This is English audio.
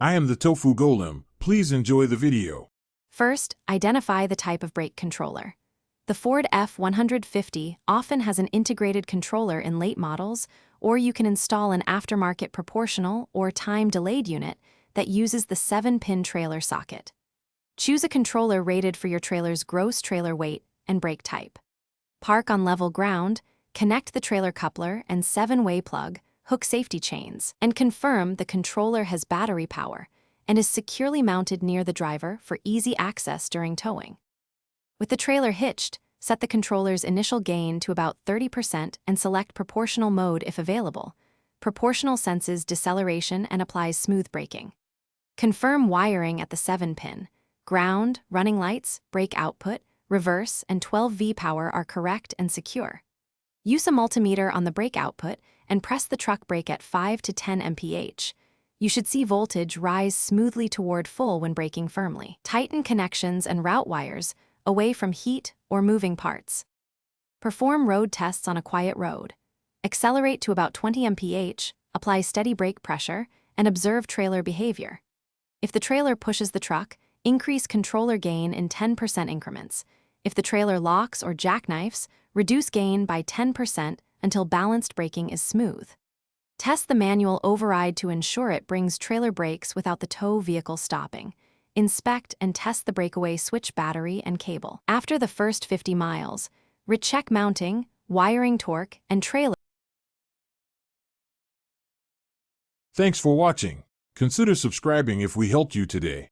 I am the Tofu Golem. Please enjoy the video. First, identify the type of brake controller. The Ford F150 often has an integrated controller in late models, or you can install an aftermarket proportional or time-delayed unit that uses the 7-pin trailer socket. Choose a controller rated for your trailer's gross trailer weight and brake type. Park on level ground, connect the trailer coupler and 7-way plug, hook safety chains, and confirm the controller has battery power and is securely mounted near the driver for easy access during towing. With the trailer hitched, set the controller's initial gain to about 30% and select proportional mode if available. Proportional senses deceleration and applies smooth braking. Confirm wiring at the 7-pin. Ground, running lights, brake output, reverse, and 12V power are correct and secure. Use a multimeter on the brake output and press the truck brake at 5 to 10 mph. You should see voltage rise smoothly toward full when braking firmly. Tighten connections and route wires away from heat or moving parts. Perform road tests on a quiet road. Accelerate to about 20 mph, apply steady brake pressure, and observe trailer behavior. If the trailer pushes the truck, increase controller gain in 10% increments. If the trailer locks or jackknifes, reduce gain by 10% until balanced braking is smooth. Test the manual override to ensure it brings trailer brakes without the tow vehicle stopping. Inspect and test the breakaway switch battery and cable. After the first 50 miles, recheck mounting, wiring torque, and trailer. Thanks for watching. Consider subscribing if we helped you today.